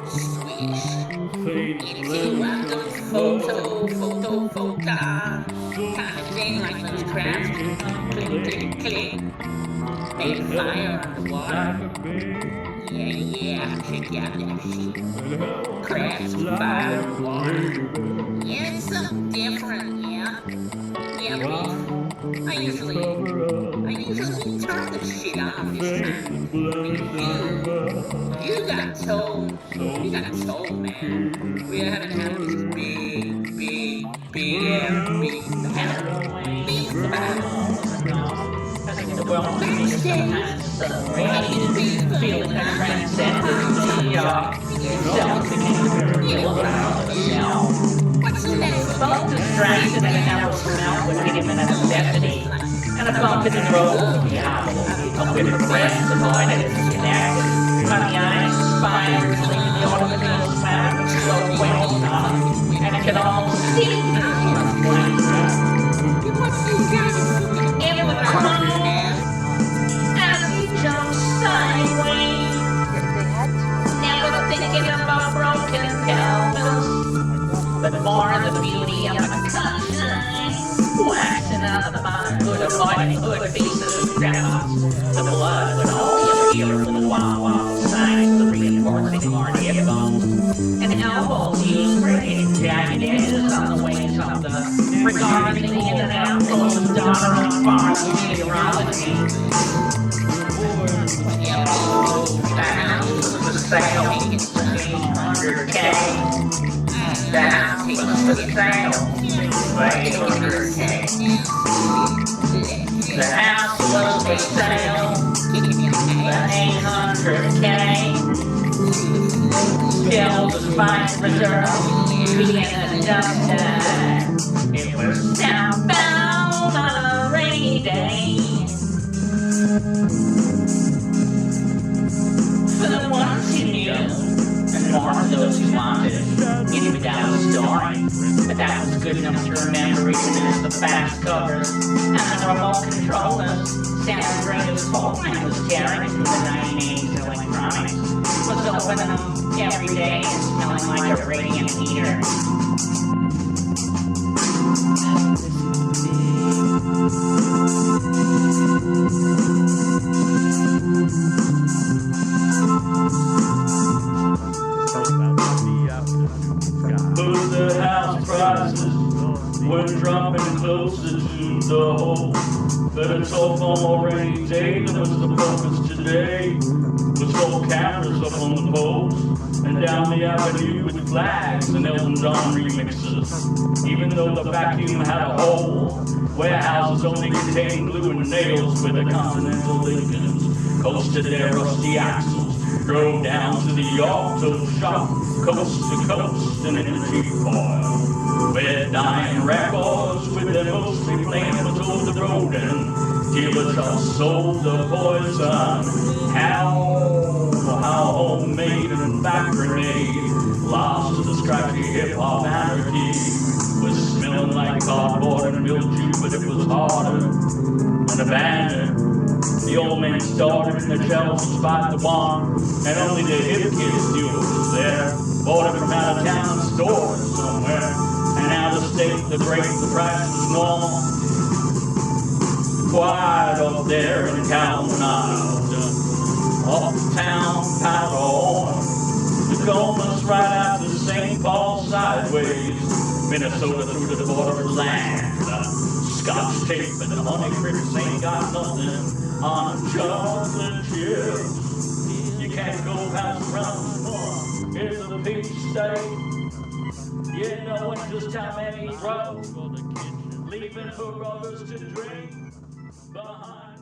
Swish. Into photo. Kind of thing like those crabs. Click. Make fire underwater. Yeah, check out that shit. Crabs with fire and water. Yeah, it's something different, yeah. Yeah, Beef. I usually turn this shit off this time. You got told, man. We're having to have this big battle. Beef battle. Feeling that transcendent What's the next? Both distraction and an hour smell would give him a necessity, and a bump in the road would be out. A whip of breath avoided and connected. On the ice, spiders leaving the automobile smack, slow whales on, and it could almost see it would come as he jumps sideways, never thinking about broken pelvis, but more the beauty of the sunshine, waxing out the bottom good avoiding good pieces of grass. The blood would all appear from the wild sides, the reinforcing more hip bones, and elbows used for hitting jagged edges on the wings of the regarding the in and out goes daughter on farm meteorology. The sale, 100K. The house was for sale, 800K. The house was for sale, 800K. Still the spice reserve, being a dump dive. It was downbound on a rainy day. For the ones who knew, and more for those who wanted, it would down the story. But that was good enough to remember even as the fast covers and the remote controllers sounded great as Fortnite was tearing through the 1980s electronics. Was opening them every day and smelling like a radiant heater. But the house prices were dropping closer to the hole. But a telephone rainy day that was the focus today was all cameras up on the poles and down the avenue with flags and Elton John remixes. Even though the vacuum had a hole, warehouses only contained glue and nails where the Continental Lincolns coasted their rusty axles, drove down to the auto shop, coast to coast and in the cheap oil. Where dying records with their mostly flames over the road and dealers all sold the poison. How homemade and factory made, lost to the scratchy hip-hop anarchy. Was smelling like cardboard and mildew, but it was harder than abandoned. The old man started in the shelves by the barn, and only the hip kids knew it was there. Bought it from out of town stores somewhere, and out of state the price was normal. Quiet up there in Coronado, uptown Powder, Tacoma's right out to St. Paul sideways, Minnesota through to the borderland. Scotch tape and the honey crickets ain't got nothing on chocolate chips. You can't go past around the corner. Here's the peach state. You know just how many rows, leaving for others to drink behind.